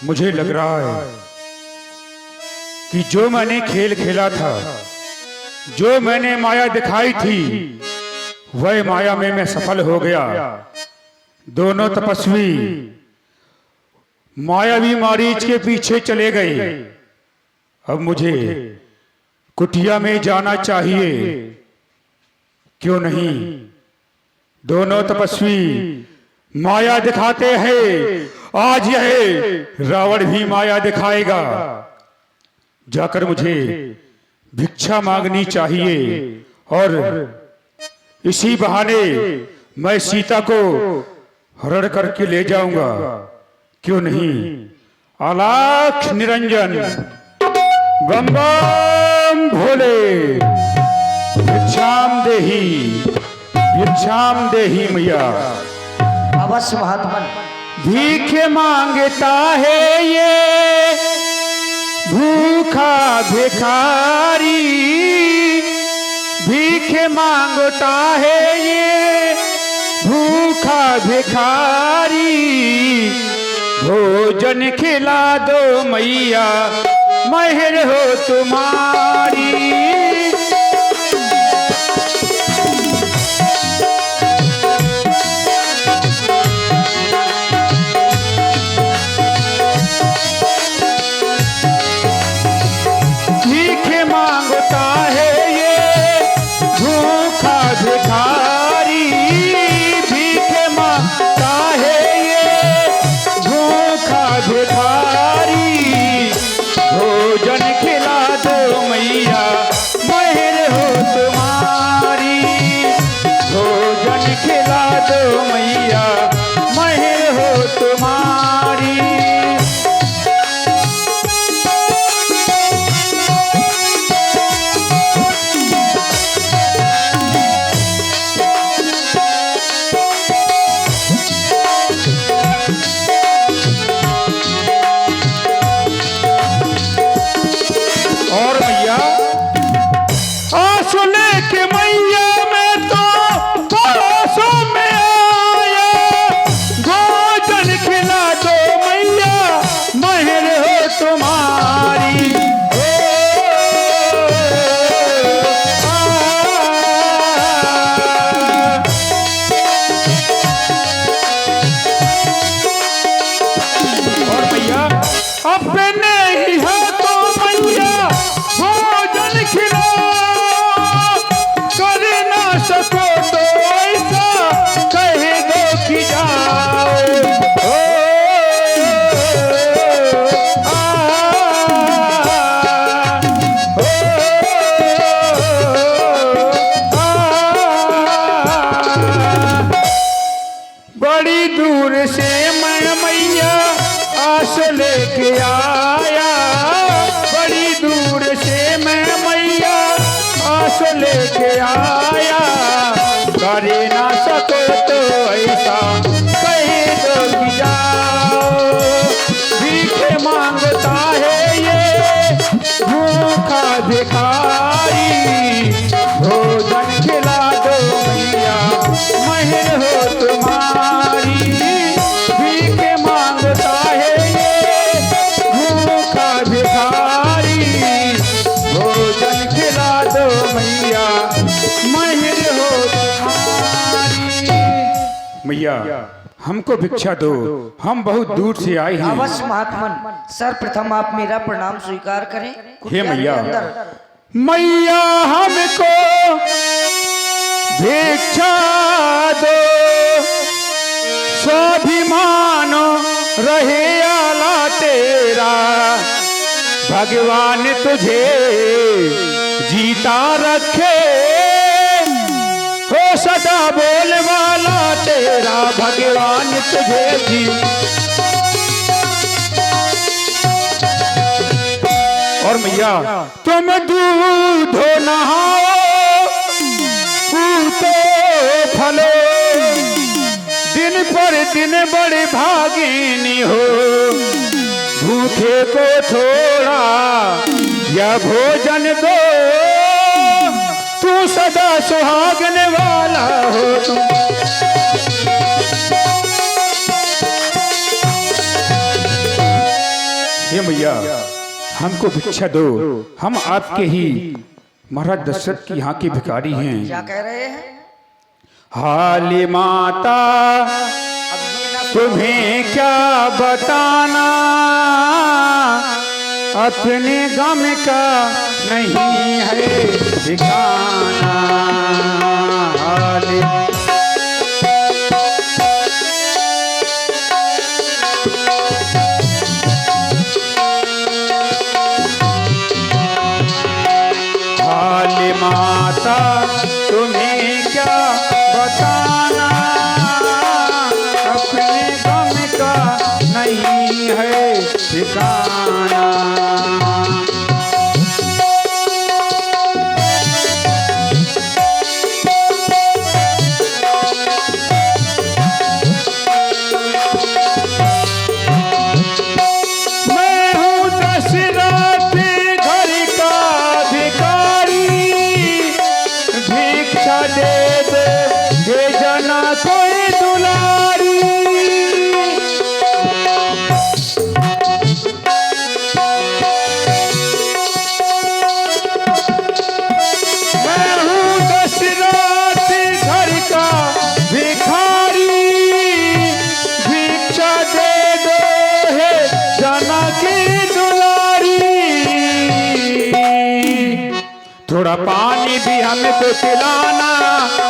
मुझे लग रहा है कि जो मैंने खेल खेला था, जो मैंने माया दिखाई थी, वह माया में मैं सफल हो गया। दोनों तपस्वी मायावी मारीच के पीछे चले गए। अब मुझे कुटिया में जाना चाहिए, क्यों नहीं? दोनों तपस्वी माया दिखाते हैं, आज यह रावण भी माया दिखाएगा। जाकर मुझे भिक्षा मांगनी चाहिए और इसी बहाने मैं सीता को हरण करके ले जाऊंगा, क्यों नहीं? आलाख निरंजन बम बम भोले, भिक्षाम देही मैया। अवश्य महात्मन। भीख मांगता है ये भूखा भिखारी, भीख मांगता है ये भूखा भिखारी। भोजन खिला दो मैया, मेहर हो तुम्हारी। लेके आया, करे ना सको तो ऐसा कहीं दो कि जाओ। भीख मांगता है ये भूखा भिखारी, भोजन खिला दो मैया, मेहर हो तुम्हारी। भीख मांगता है ये भूखा भिखारी, भोजन खिला दो मैया, मेहर हो तुम्हारी। मैया हमको भिक्षा दो, हम बहुत दूर से आए हैं। अवश्य महात्मन, सर्वप्रथम आप मेरा प्रणाम स्वीकार करें। हे मैया, मैया हमको भिक्षा दो, स्वाभिमान रहे आला तेरा, भगवान तुझे जीता रखे, हो सदा बोल वाला तेरा, भगवान तुझे जी। और मैया तुम दूध नहाओ, पूतो फलो, दिन पर दिन बड़े भागिनी हो, भूखे को थोड़ा या भोजन दो, तू सदा सुहागन वाला हो तुम। हे मैया हमको भिक्षा दो, हम आपके ही महाराज दशरथ की यहाँ के भिखारी हैं। क्या कह रहे हैं? हाली माता अब ये ना तुम्हें क्या बताना, अपने गम का नहीं है ठिकाना। हाली हाली माता तुम्हें क्या बताना, अपने गम का नहीं है ठिकाना। मैं हूँ दशरथ घर का भिखारी, भिक्षा दे दे हे जना कोई दुलारी। मैं हूँ दशरथ घर का भिखारी, भिक्षा दे दो हे जना की दुलारी। थोड़ा पानी भी हमें तो पिलाना,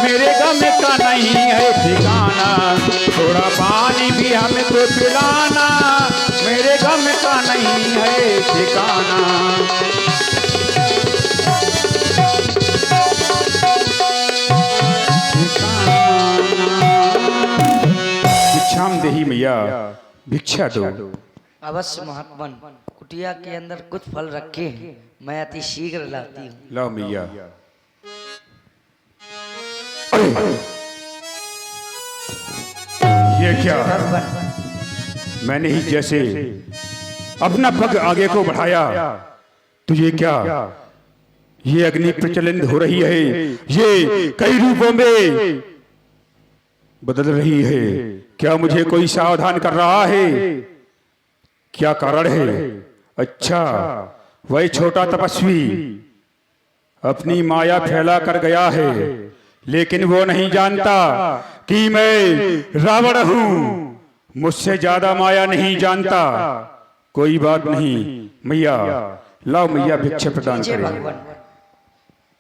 मेरे गम का नहीं है ठिकाना। थोड़ा पानी भी हमें तो पिलाना, मेरे गम का नहीं है ठिकाना। भिक्षाम देही मैया, भिक्षा दो। अवश्य महात्मन, कुटिया के अंदर कुछ फल रखे हैं, मैं अति शीघ्र लाती हूँ। लाओ मैया। ये क्या? भगवान मैंने ही जैसे अपना पग आगे को बढ़ाया तो ये क्या? ये अग्नि प्रचलित हो रही है, ये कई रूपों में बदल रही है। क्या मुझे कोई सावधान कर रहा है? क्या कारण है? अच्छा, वही छोटा तपस्वी अपनी माया फैला कर गया है, लेकिन वो नहीं जानता कि मैं रावण हूं। मुझसे ज्यादा माया नहीं जानता। कोई बात नहीं मैया, लाओ मैया भिक्षा प्रदान लीजिए करें। भगवान,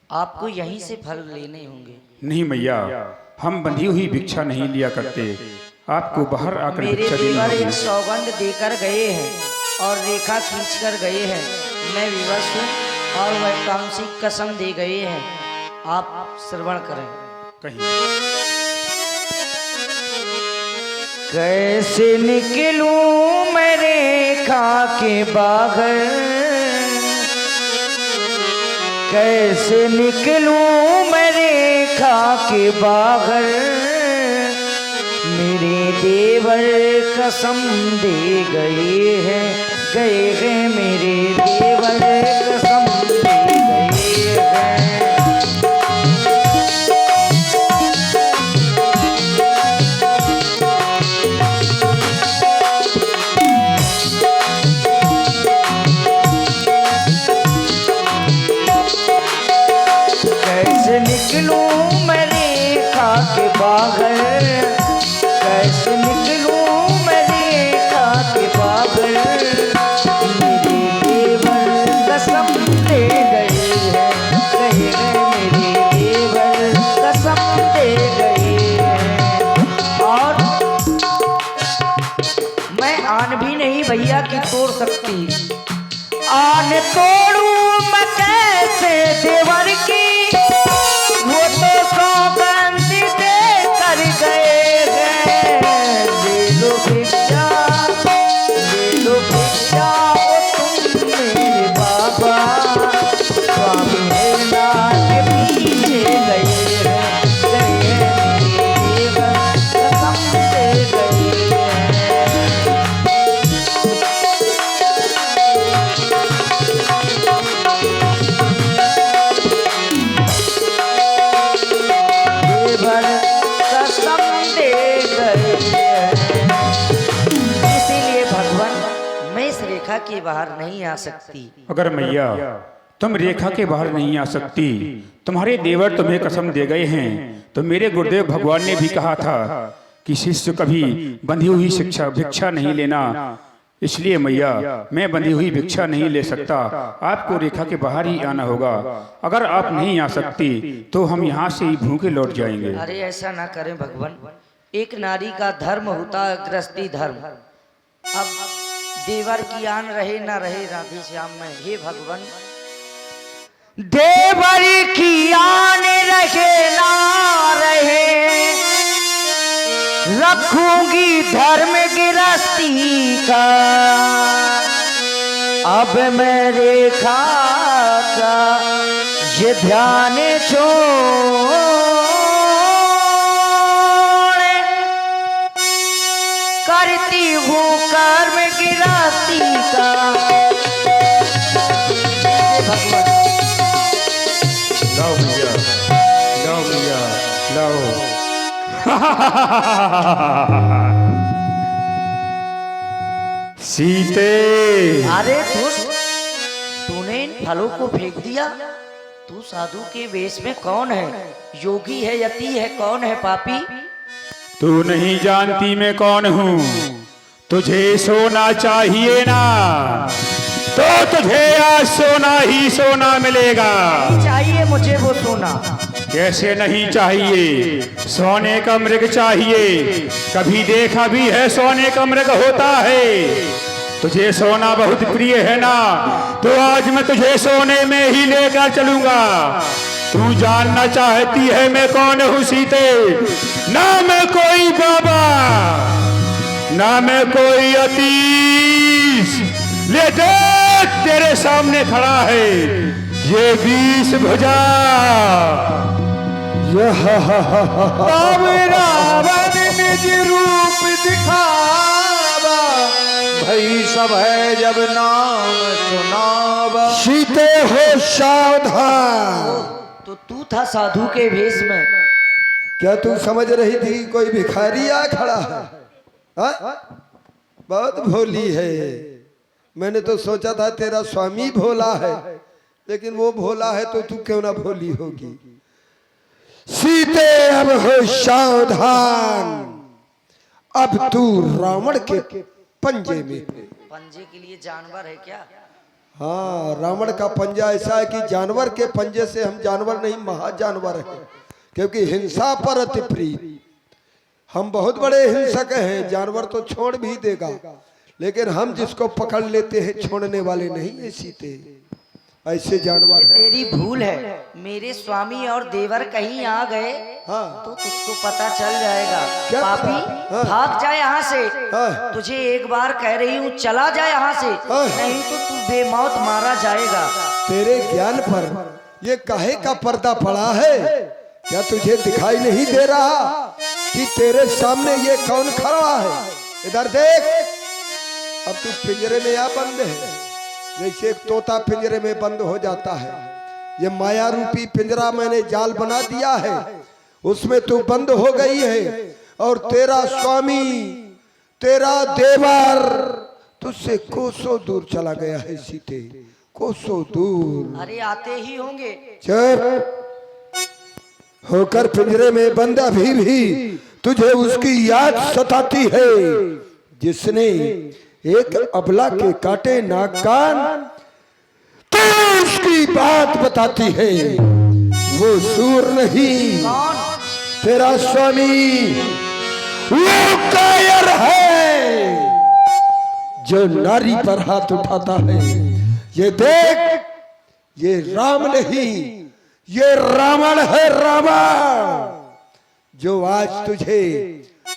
आपको यहीं से फल लेने होंगे। नहीं मैया, हम बंधी हुई भिक्षा नहीं लिया करते, आपको बाहर आकर मेरे भिक्षा देनी देवर एक होगी। सौगंध देकर गए हैं और रेखा खींच कर गए हैं। मैं विवश हूँ और वह तामसिक कसम दे गए हैं। आप श्रवण करें। कहीं कैसे निकलूं मैं रेखा के बागर, कैसे निकलूं मैं रेखा के बागर। मेरे देवर कसम दे गए हैं, गए हैं मेरे देवर कसम दे गए हैं। कैसे निकलूं मैं रेखा के बाहर, कैसे निकलूं मैं रेखा के बाहर। मेरे देवर कसम दे गए हैं, कहे गए मेरे देवर कसम दे गए हैं। और मैं आन भी नहीं भैया की तोड़ सकती। आन तोड़ूं मैं कैसे देवर की, वो तो सौगंध दे कर गए हैं। ले लो भिक्षा, ले लो भिक्षा, ओ तुम मेरे बाबा। स्वामी हेला के पीछे गए हैं, गए हैं मेरे देवर कसम दे गए हैं। इस रेखा के बाहर नहीं आ सकती। अगर मैया तुम रेखा के बाहर नहीं आ सकती, तुम्हारे देवर तुम्हें कसम दे गए हैं, तो मेरे गुरुदेव भगवान ने भी कहा था कि शिष्य कभी बंधी हुई भिक्षा नहीं लेना। इसलिए मैया मैं बंधी हुई भिक्षा नहीं ले सकता, आपको रेखा के बाहर ही आना होगा। अगर आप नहीं आ सकती तो हम यहाँ से ही भूखे लौट जाएंगे। अरे ऐसा ना करें भगवान, एक नारी का धर्म होता है गृहस्थी धर्म। अब देवर की आन रहे ना रहे राधे श्याम में, हे भगवान देवर की आन रहे ना रहे, रखूंगी धर्म गृहस्थी का। अब मैं रेखा का ये ध्यान छोड़ करती हूँ कर्म गृहस्थी का। भगवान लाओ भैया, लाओ भैया, लाओ। सीते, अरे तूने इन फलों को फेंक दिया। तू साधु के वेश में कौन है? योगी है, यति है, कौन है पापी? तू नहीं जानती मैं कौन हूँ। तुझे सोना चाहिए ना, तो तुझे आज सोना ही सोना मिलेगा। नहीं चाहिए मुझे वो सोना। कैसे नहीं चाहिए? सोने का मृग चाहिए। कभी देखा भी है सोने का मृग होता है? तुझे सोना बहुत प्रिय है ना, तो आज मैं तुझे सोने में ही लेकर चलूंगा। तू जानना चाहती है मैं कौन हूँ सीते? ना मैं कोई बाबा, ना मैं कोई अतीश। ले देख तेरे सामने खड़ा है ये 20 भुजा। तब रावण निज रूप दिखावा, भई सब है जब नाम सुनावा। सीते हो सावधान। तो तू था साधु के वेश में। क्या तू समझ रही थी कोई भिखारी आ खड़ा है? हा? बहुत भोली है। मैंने तो सोचा था तेरा स्वामी भोला है, लेकिन वो भोला है तो तू क्यों ना भोली होगी। सीते अब हो सावधान, अब तू रावण के पंजे में है। पंजे के लिए जानवर है क्या? हाँ, रावण का पंजा ऐसा है कि जानवर के पंजे से हम जानवर नहीं, महाजानवर हैं, क्योंकि हिंसा पर अति प्रिय। हम बहुत बड़े हिंसक हैं। जानवर तो छोड़ भी देगा, लेकिन हम जिसको पकड़ लेते हैं छोड़ने वाले नहीं है सीते। ऐसे जानवर है। तेरी भूल है। मेरे स्वामी और देवर कहीं आ गए हाँ। तो तुझको पता चल जाएगा। क्या पापी पता? हाँ। भाग जा यहाँ से। हाँ। तुझे एक बार कह रही हूँ चला जा यहाँ से, हाँ। नहीं तो तू बेमौत मारा जाएगा। तेरे ज्ञान पर ये काहे का पर्दा पड़ा है? क्या तुझे दिखाई नहीं दे रहा कि तेरे सामने ये कौन खड़ा है? इधर देख। अब तू पिंजरे में या बंद है, जैसे एक तोता पिंजरे में बंद हो जाता है। ये माया रूपी पिंजरा मैंने जाल बना दिया है, उसमें तू बंद हो गई है। और तेरा स्वामी, तेरा देवर तुझसे कोसों दूर चला गया है सीते, कोसों दूर। अरे आते ही होंगे। चुप होकर पिंजरे में बंद अभी भी तुझे उसकी याद सताती है, जिसने एक अबला के काटे नाक कान। तो उसकी बात बताती है। वो सूर नहीं, कौन? तेरा स्वामी वो कायर है जो नारी पर हाथ उठाता है। ये देख, ये राम नहीं, ये रावण है, रावण जो आज तुझे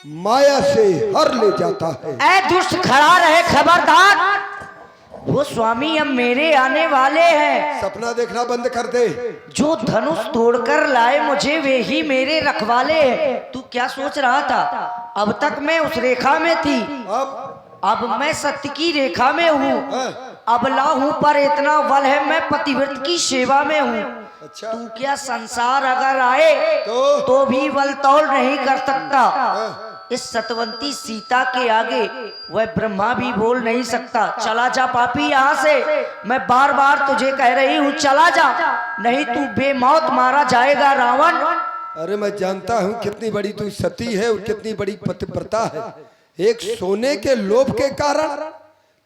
माया से हर ले जाता है। ऐ दुष्ट खड़ा रहे, खबरदार। वो स्वामी अब मेरे आने वाले हैं। सपना देखना बंद कर दे। जो धनुष तोड़कर लाए मुझे वे ही मेरे रखवाले हैं। तू क्या सोच रहा था? अब तक मैं उस रेखा में थी, अब मैं सत्य की रेखा में हूँ। अबला हूँ पर इतना बल है, मैं पतिव्रत की सेवा में हूँ। अच्छा। तू क्या संसार अगर आए तो भी बल तौल नहीं कर सकता। इस सतवंती सीता के आगे वह ब्रह्मा भी बोल नहीं सकता। चला जा पापी यहाँ से, मैं बार बार तुझे कह रही हूँ चला जा, नहीं तू बेमौत मारा जाएगा रावण। अरे मैं जानता हूँ कितनी बड़ी तू सती है और कितनी बड़ी पतिव्रता है। एक सोने के लोभ के कारण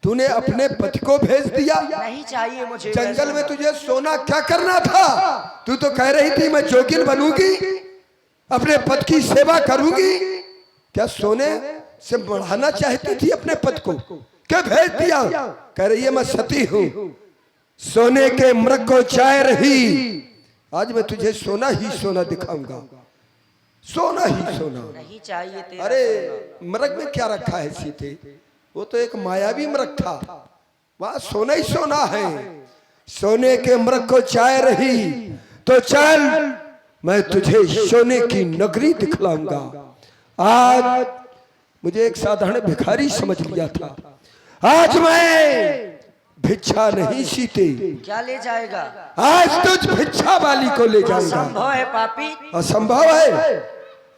तूने अपने पति को भेज दिया। नहीं चाहिए मुझे। जंगल में तुझे सोना क्या करना था? तू तो कह रही थी मैं जोगिन बनूंगी, अपने पति की सेवा करूंगी। क्या सोने से बढ़ाना चाहती थी अपने पति को? क्या भेज दिया? कह रही है मैं सती हूँ, सोने के मृग को चाह रही। आज मैं तुझे सोना ही सोना दिखाऊंगा, सोना ही सोना। नहीं चाहिए तेरा। अरे मृग में क्या रखा है सीते? वो तो एक मायावी मृग था, वहां सोना ही सोना है। सोने के मृग को चाह रही तो चल मैं तुझे सोने की नगरी दिखलाऊंगा। आज मुझे एक साधारण भिखारी समझ लिया था, आज मैं भिक्षा नहीं सीते। क्या ले जाएगा? आज तुझ भिक्षा वाली को ले जाऊंगा। असंभव है पापी। असंभव है।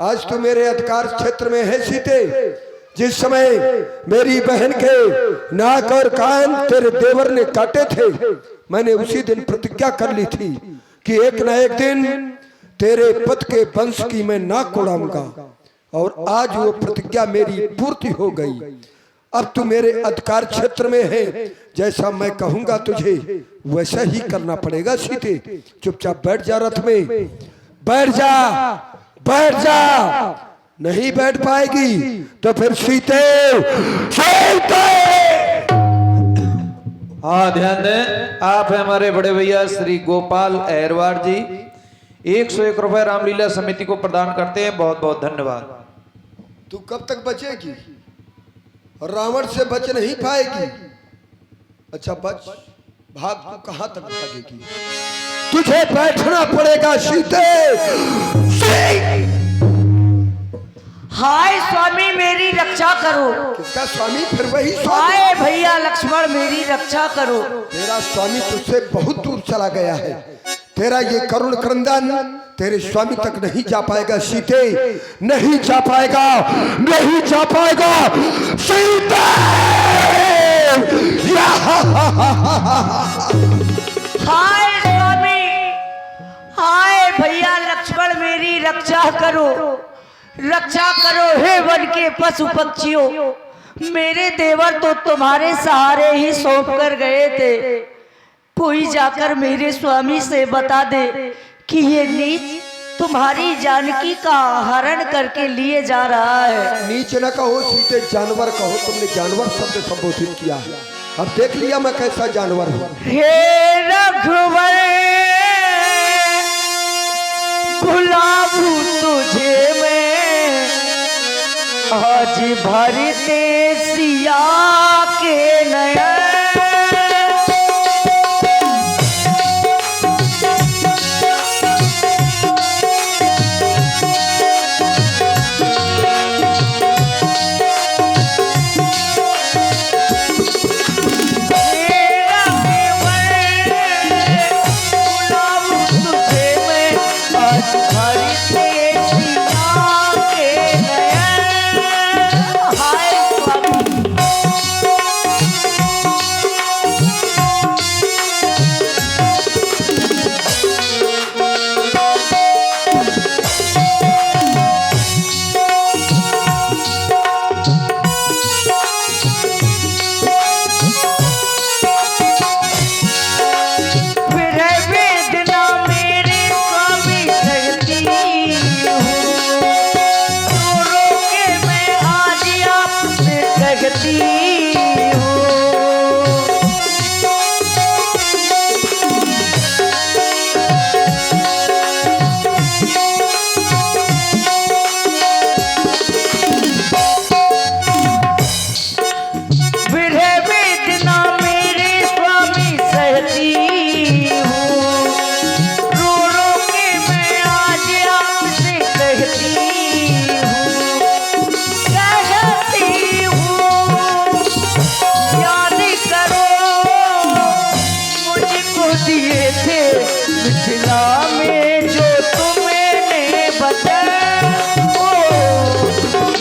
आज तू मेरे अधिकार क्षेत्र में है सीते। जिस समय मेरी बहन के नाक और कान तेरे देवर ने काटे थे, मैंने उसी दिन प्रतिज्ञा कर ली थी कि एक न एक दिन तेरे पति के वंश की मैं नाक उड़ाऊंगा, और आज वो प्रतिज्ञा मेरी पूर्ति हो गई। अब तू मेरे अधिकार क्षेत्र में है, जैसा मैं कहूंगा तुझे वैसा ही करना पड़ेगा सीते। चुपचाप बैठ जा रथ में, बैठ जा, बैठ जा। नहीं बैठ पाएगी तो फिर सीते, सीते। हाँ ध्यान दें, आप हैं हमारे बड़े भैया श्री गोपाल अहरवार जी, 101 रुपए रामलीला समिति को प्रदान करते हैं। बहुत बहुत धन्यवाद। तू कब तक बचेगी? रावण से बच नहीं पाएगी। अच्छा बच, भाग। तू कहां तक भागेगी? तुझे बैठना पड़ेगा सीते। हाय स्वामी मेरी रक्षा करो। किसका स्वामी? फिर वही स्वामी। हाय भैया लक्ष्मण मेरी रक्षा करो। तेरा स्वामी तुझसे बहुत दूर चला गया है। तेरा ये करुण क्रंदन तेरे स्वामी तक नहीं जा पाएगा सीते, नहीं जा पाएगा, नहीं जा पाएगा सीते। हाय स्वामी, हाय भैया लक्ष्मण मेरी रक्षा करो, रक्षा करो हे वन के पशु पक्षियों। मेरे देवर तो तुम्हारे सहारे ही सौंप कर गए थे। कोई जाकर मेरे स्वामी से बता दे कि ये नीच तुम्हारी जानकी का हरण करके लिए जा रहा है। नीच न कहो सीते, जानवर कहो। तुमने जानवर शब्द संबोधित किया है, अब देख लिया मैं कैसा जानवर हूँ। हे रघुवर गुलाबू तुझे मैं आज भरते सिया के नयन।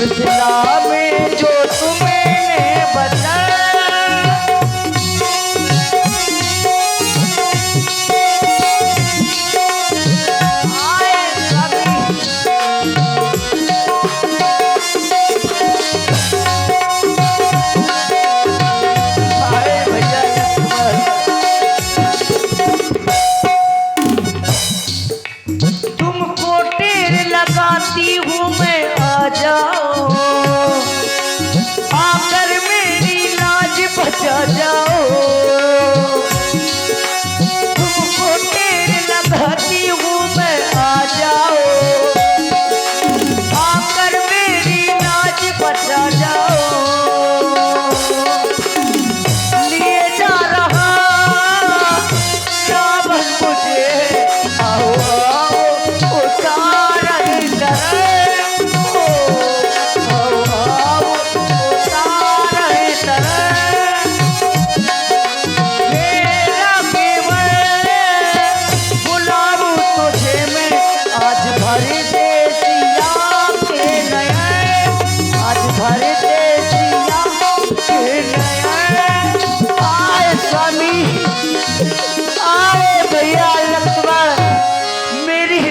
सिलसिला में जो तुम्हें बताया लगाती हूँ मैं आ जाओ आकर मेरी लाज बचा जाओ तुमको टेर लगाती हूँ मैं आ जाओ आकर मेरी लाज बचा जाओ लिए जा रहा सावन मुझे आओ आओ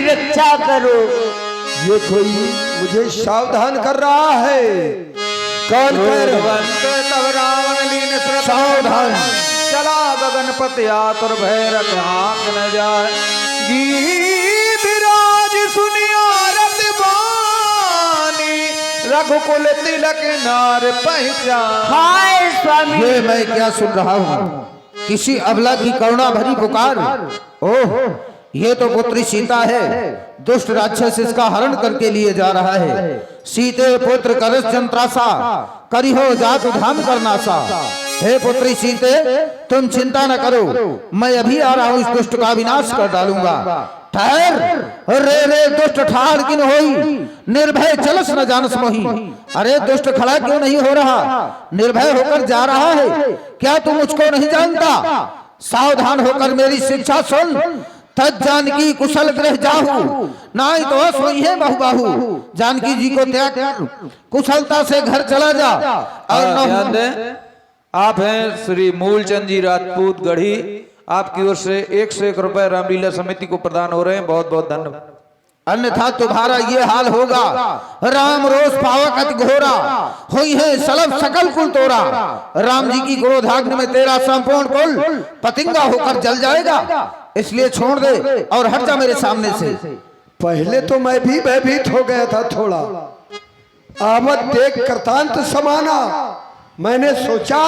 रक्षा करो। ये कोई मुझे सावधान कर रहा है। कौन कह रहा है? तब रावण लीन सावधान चला गगनपति आतुर भैरव आंख न जाए गीधराज सुनिया रतबानी रघुकुल तिलक नार पहचान। हाय स्वामी ये मैं क्या सुन रहा हूँ? किसी अबला की करुणा भरी पुकार। ओह, ये तो पुत्री सीता है। दुष्ट राक्षस इसका हरण करके लिए जा रहा है। सीते पुत्र करस जंत्रासा करी हो जात धाम करना सा। हे पुत्री सीते, तुम चिंता न करो, मैं अभी आ रहा हूँ, इस दुष्ट का विनाश कर डालूंगा। ठहर रे रे दुष्ट ठाड़ किन होई, निर्भय चलस न जानस मोही। अरे दुष्ट खड़ा क्यों नहीं हो रहा? निर्भय होकर जा रहा है। क्या तुम मुझको नहीं जानता? सावधान होकर मेरी शिक्षा सुन। तज जानकी कुशल ग्रह जाहू, नाई तो सोई है बहु बाहू। जानकी जी को त्याग कर कुशलता से घर चला जा। और ध्यान दें, आप हैं श्री मूलचंद जी राजपूत गढ़ी। आपकी ओर से 101 रुपए रामलीला समिति को प्रदान हो रहे हैं। बहुत बहुत धन्यवाद। अन्यथा तुम्हारा ये हाल होगा। राम रोष पावक अति घोरा, हुई है सलभ सकल कुल तोरा। राम जी की क्रोधाग्नि में तेरा संपूर्ण कुल पतिंगा होकर जल जाएगा। इसलिए छोड़ दे और हट जा मेरे सामने से। पहले तो मैं भी भयभीत हो गया था थोड़ा। आमद देख करतांत समाना, मैंने सोचा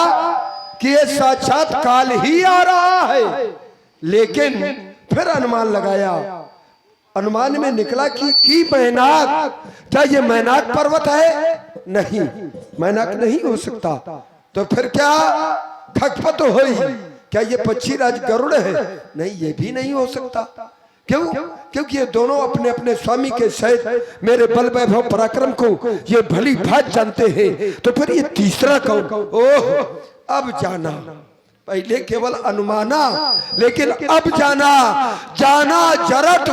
कि ये साक्षात काल ही आ रहा है। लेकिन फिर अनुमान लगाया। अनुमान में निकला कि मैनाक, क्या ये मैनाक पर्वत है? नहीं, मैनाक नहीं हो सकता। तो फिर क्या खगपत हुई? क्या ये पक्षीराज गरुड़ है? नहीं, ये भी नहीं हो सकता। क्यों? क्योंकि ये दोनों अपने अपने स्वामी के सहित मेरे बल वैभव पराक्रम को ये भली भांति जानते हैं। तो फिर ये तीसरा कौन? ओह, अब जाना। पहले केवल अनुमाना, लेकिन अब जाना। जाना जरठ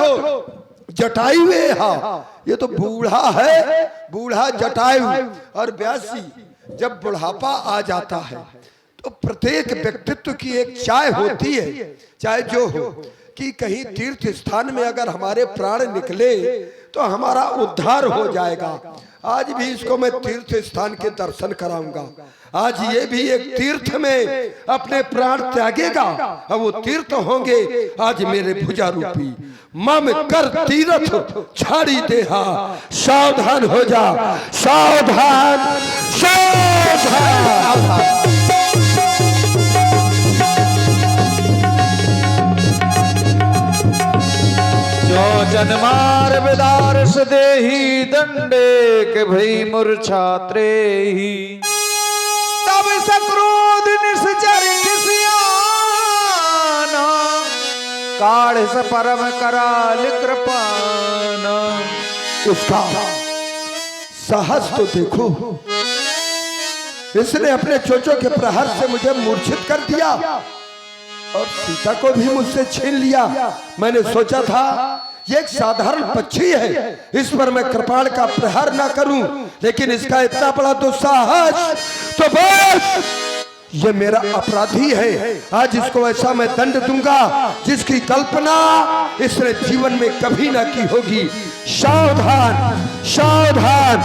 जटायु है। हाँ, ये तो बूढ़ा है, बूढ़ा जटायु। और व्यासी जब बुढ़ापा आ जाता है तो प्रत्येक व्यक्तित्व की एक चाय होती है, चाहे जो हो, कि कहीं तीर्थ स्थान में अगर हमारे प्राण निकले तो हमारा उद्धार हो जाएगा। आज भी इसको मैं तीर्थ स्थान के दर्शन कराऊंगा। आज ये भी एक तीर्थ में अपने प्राण त्यागेगा। अब वो तीर्थ होंगे आज मेरे भुजा रूपी। मम कर तीर्थ छाड़ी देहा, सावधान हो जा, सावधान सावधान। जो जन्मार विदारस देही दंडे के भई मूर्छात्रे ही, तब सक्रोध निश्चर किसियाना, काढ़ से परम कराल कृपाना। उसका साहस तो देखो, इसने अपने चोचों के प्रहार से मुझे मूर्छित कर दिया और सीता को भी मुझसे छीन लिया। मैंने सोचा था ये एक साधारण पक्षी है, इस पर मैं कृपाण का प्रहार ना करूं, लेकिन इसका इतना बड़ा दुस्साहस, तो बस ये मेरा अपराधी है। आज इसको ऐसा मैं दंड दूंगा जिसकी कल्पना इसने जीवन में कभी ना की होगी। सावधान सावधान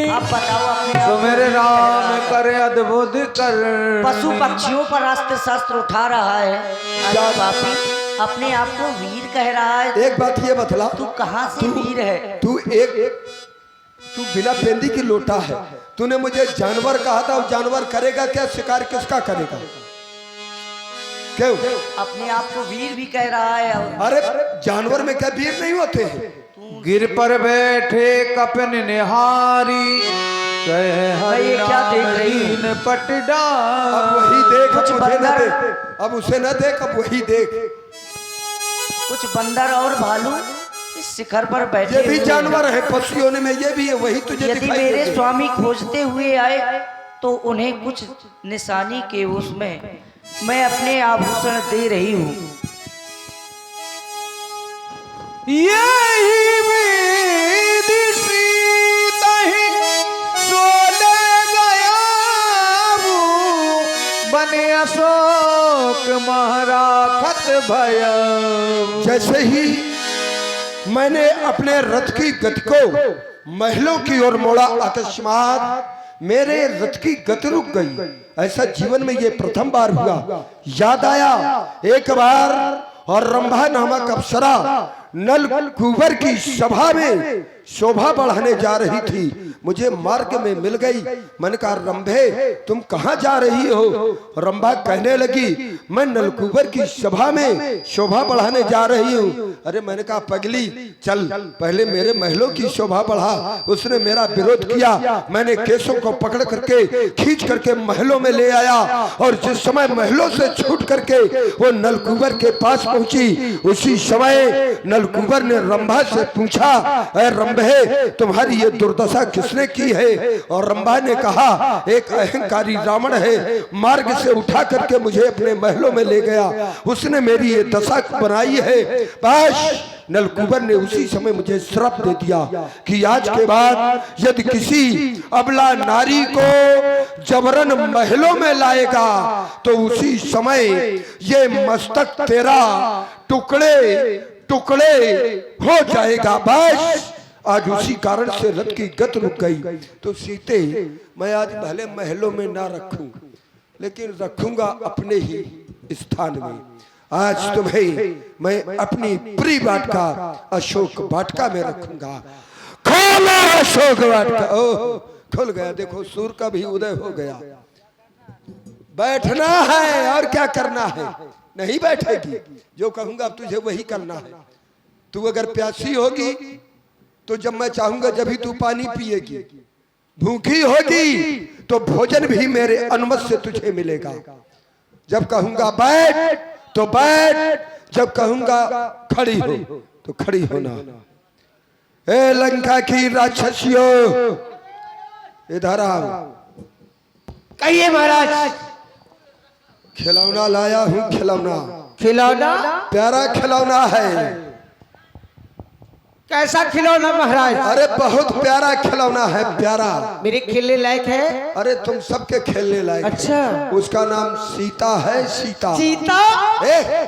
आप बताओ अपने आप तो को मेरे वीर राम कह रहा है। करे अद्भुत कर। पशु पक्षियों पर अस्त्र शस्त्र उठा रहा है। अरे बापी, अपने आप को वीर कह रहा है। एक बात ये बतला, तू कहाँ से वीर है? तू बिना पेंदी की लोटा है। तूने मुझे जानवर कहा था, वो जानवर करेगा क्या? शिकार किसका करेगा? क्यों? अपने आप को वीर भी कह रहा है। और अरे जानवर में क्या वीर नहीं होते हैं? गिर पर बैठे कपन निहारी, कह मैं ये क्या देख रही हूँ? हरिन पट डाल। अब वही देख, कुछ अब मुझे न बंदर- देख, अब उसे न देख, अब वही देख। कुछ बंदर और भालू इस शिखर पर बैठे ये भी हुए जानवर हैं। है, पक्षियों में ये भी है। वही तुझे यदि दिखाई मेरे देते। स्वामी खोजते हुए आए तो उन्हें कुछ निशानी के उसमें मैं अपने आभूषण दे रही हूँ। यही विदिशी तहि सोले गया वो, बने अशोक महाराखत भया। जैसे ही मैंने अपने रथ की गति को महलों की ओर मोड़ा, अकस्मात मेरे रथ की गति रुक गई। ऐसा जीवन में ये प्रथम बार हुआ। याद आया एक बार, और रंभा नामक अप्सरा नल कुंवर की सभा में शोभा बढ़ाने जा रही थी। मुझे मार्ग में मिल गई। मैंने कहा, रंभे तुम कहाँ जा रही हो? रंभा कहने लगी, मैं नलकुबर की सभा में शोभा बढ़ाने जा रही हूँ। अरे मैंने कहा, पगली चल पहले मेरे महलों की शोभा बढ़ा। उसने मेरा विरोध किया। मैंने केसों को पकड़ करके खींच करके महलों में ले आया, और जिस समय महलों से छूट करके वो नलकुबर के पास पहुंची, उसी समय नलकुबर ने रंभा से पूछा, अरे रंभे तुम्हारी ये दुर्दशा किसने की है? और रंभा ने कहा, एक अहंकारी रावण है, मार्ग से उठा करके मुझे अपने महलों में ले गया, उसने मेरी ये दशा बनाई है। बस नलकुबर ने उसी समय मुझे श्राप दे दिया कि आज के बाद यदि किसी अबला नारी को जबरन महलों में लाएगा तो उसी समय ये मस्तक तेरा टुकड़े टुकड़े हो जाएगा। बस आज उसी कारण से रथ की गति रुक गई। तो सीते मैं आज भले महलों में ना रखूं, लेकिन रखूंगा अपने ही स्थान में। आज तुम्हें मैं अपनी प्रिय वाटिका अशोक वाटिका में रखूंगा। खोलो अशोक वाटिका। ओह खुल गया, देखो सूर्य का भी उदय हो गया। बैठना है और क्या करना है? नहीं बैठेगी, जो कहूंगा तुझे वही करना है। तू अगर प्यासी होगी तो जब मैं चाहूंगा जब ही तू पानी पिएगी। भूखी होगी तो भोजन भी मेरे अनुमति से तुझे मिलेगा। जब कहूंगा बैठ तो बैठ, जब कहूंगा खड़ी हो तो खड़ी होना। ए लंका की राक्षसियों, इधर आओ। कहिए महाराज। खिलौना लाया हूँ, खिलौना खिलौना? प्यारा खिलौना है। कैसा खिलौना महाराज? अरे बहुत प्यारा खिलौना है, प्यारा। मेरे खेलने लायक है? अरे तुम सबके खेलने लायक। अच्छा। उसका नाम सीता है, सीता। चीता? ए,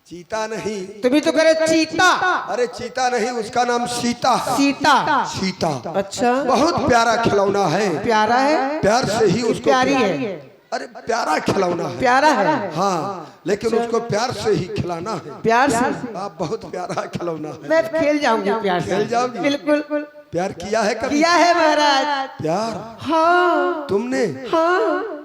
चीता नहीं। तुम्ही तो करे चीता। अरे चीता नहीं, उसका नाम सीता है। सीता? सीता। अच्छा। बहुत प्यारा खिलौना है। प्यारा है? प्यार से ही उसको प्यारी है? अरे प्यारा खिलौना है। प्यारा है? हाँ, लेकिन उसको प्यार से ही खिलाना है। प्यार से? आप बहुत प्यारा खिलौना है। मैं खेल जाऊंगी प्यार से। खेल जाओगी? बिल्कुल। प्यार किया है कभी? किया है महाराज। प्यार? हाँ। तुमने? हाँ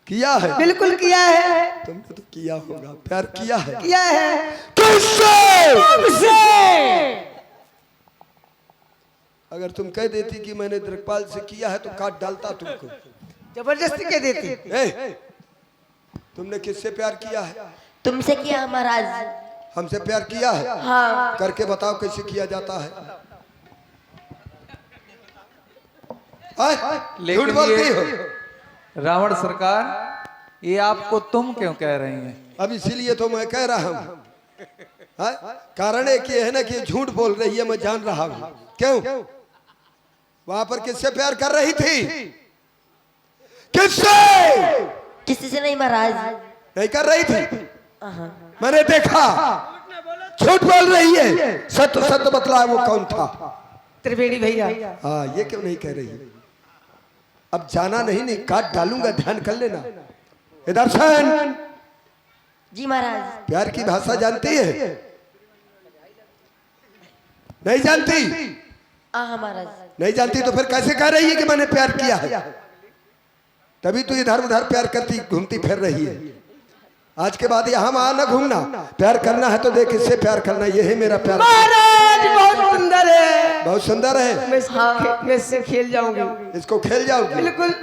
किया है? बिल्कुल किया है। तुमने तो किया होगा। प्यार किया है? किया है। किससे? तुमसे। अगर तुम कह देती कि मैंने द्रकपाल से किया है तो काट डालता तुमको। जबरदस्ती कह देती। तुमने किससे प्यार किया है? तुमसे किया महाराज। हमसे प्यार किया है? हाँ। करके बताओ कैसे किया जाता है। झूठ बोलती हो। रावण सरकार, ये आपको तुम क्यों कह रही हैं? अब इसीलिए तो मैं कह रहा हूँ, हाँ? कारण एक ये है ना कि झूठ बोल रही है, मैं जान रहा हूँ। क्यों? वहां पर किससे प्यार कर रही थी? किससे? किसी से नहीं महाराज। नहीं कर रही थी, मैंने देखा। झूठ बोल रही है, सत्य सत्य बतला वो कौन था? त्रिवेणी भैया। हाँ, ये क्यों नहीं कह रही? अब जाना नहीं काट डालूंगा, ध्यान कर लेना। इधर सुन, जी महाराज। प्यार की भाषा जानती है? नहीं जानती? हाँ महाराज। नहीं जानती तो फिर कैसे कह रही है कि मैंने प्यार किया है? तभी तो इधर उधर प्यार करती घूमती फिर रही है। आज के बाद यहाँ वहां ना घूमना। प्यार करना है तो देख किससे प्यार करना, ये है मेरा प्यार। महाराज बहुत सुंदर है। बहुत सुंदर है। मैं इससे खेल जाऊंगी। इसको खेल जाओगी? बिल्कुल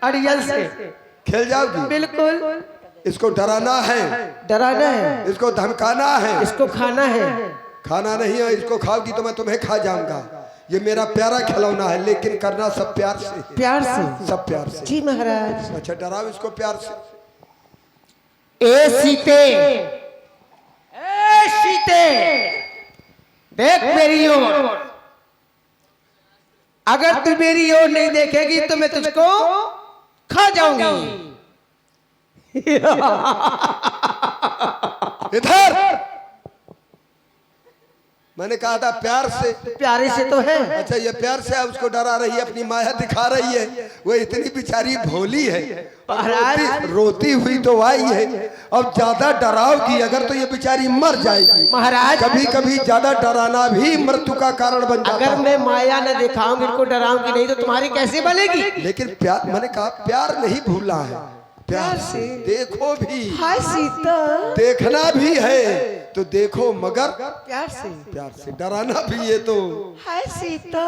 अड़ियल से खेल जाओगी? बिल्कुल। इसको डराना है, डराना है, इसको धमकाना है, इसको खाना है। खाना नहीं है। इसको खाओगी तो मैं तुम्हें खा जाऊंगा। ये मेरा प्यारा खिलौना है, लेकिन करना सब प्यार से। प्यार से? सब प्यार से। जी महाराज। अच्छा, डराओ इसको प्यार से। ए सीते, ए सीते, देख मेरी ओर। अगर तू मेरी ओर नहीं देखेगी तो मैं तुझको खा जाऊंगी। इधर मैंने कहा था प्यार से। प्यारे से तो है। अच्छा, ये प्यार से उसको डरा रही है, अपनी माया दिखा रही है। वो इतनी बेचारी भोली है, रोती हुई तो आई है। अब ज्यादा डराओगी अगर तो ये बेचारी मर जाएगी। महाराज कभी कभी ज्यादा डराना भी मृत्यु का कारण बन जाता अगर है। मैं माया न दिखाऊंगी, इनको डराऊंगी नहीं तो तुम्हारी कैसे बनेगी? लेकिन प्यार, मैंने कहा प्यार नहीं भूलना है। प्यार से देखो भी, हाय सीता, देखना भी है तो देखो, मगर प्यार से। प्यार से डराना भी है तो। हाय सीता,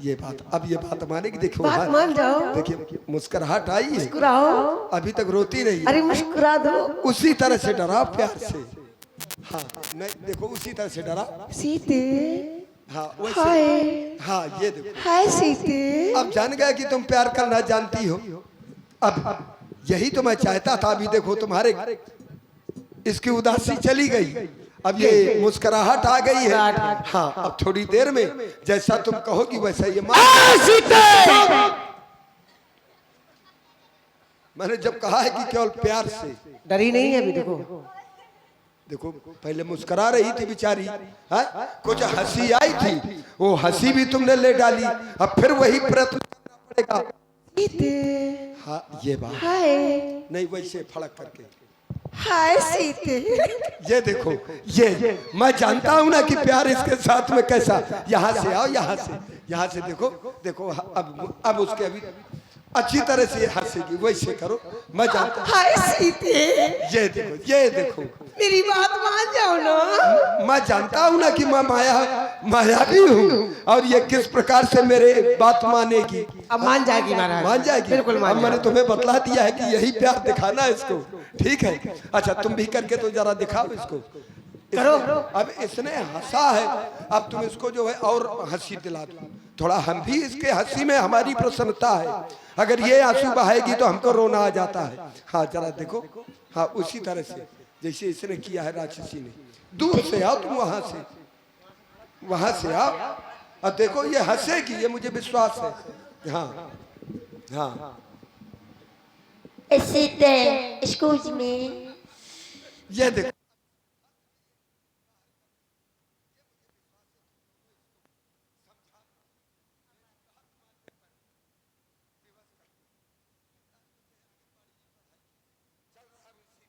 ये बात, अब ये बात मानेगी? देखो बात मान जाओ। देखिए मुस्कुराहट आई है, मुस्कुराओ। अभी तक रोती नहीं। अरे मुस्कुरा दो। उसी तरह से डरा प्यार से। हाँ, नहीं देखो उसी तरह से डरा। सीते, हाँ हाय, वैसे। हाँ ये देखो, हाय सीते। अब जान गया कि तुम प्यार करना जानती हो। अब यही तो मैं चाहता था। अभी देखो तुम्हारे इसकी उदासी चली गई, अब ये मुस्कुराहट आ गई है। हाँ, अब थोड़ी देर में जैसा तुम कहोगी वैसा ये मैंने जब कहा है कि केवल प्यार से। डरी नहीं है अभी। देखो देखो, पहले मुस्कुरा रही थी बेचारी, हाँ? कुछ हंसी आई थी, वो हंसी भी तुमने ले डाली। अब फिर वही प्रयत्न करना पड़ेगा। हाँ, ये बात हाय, नहीं, वैसे फड़क करके। हाय सीते। ये देखो, ये मैं जानता हूं ना कि प्यार इसके साथ में कैसा। यहाँ से आओ, यहाँ से देखो, देखो अब उसके अभी अच्छी तरह से हंसेगी, वैसे करो। मैं जानता हूं। हाय सीते। ये देखो, ये देखो, मेरी बात मान जाओ ना। मैं जानता हूं ना कि मैं मायावी हूँ, और ये किस प्रकार से मेरे बात मानेगी। अब मान जाएगी महाराज। मान जाएगी, बिल्कुल मान अब मैंने तुम्हें बतला दिया है कि यही प्यार दिखाना है इसको। ठीक है, अच्छा तुम भी करके तो जरा दिखाओ इसको। करो। अब इसने हंसा है, अब तुम इसको जो है और हंसी दिला दो थोड़ा। हम भी इसके हंसी में हमारी प्रसन्नता है। अगर ये आंसू बहाएगी तो हमको रोना आ जाता है। हाँ जरा देखो, हाँ उसी तरह से जैसे इसने किया है राक्षसी ने। दूर से आओ तुम, वहां से आओ। अब देखो ये हंसेगी, ये मुझे विश्वास है। हाँ हाँ, Excuse me. ये देखो,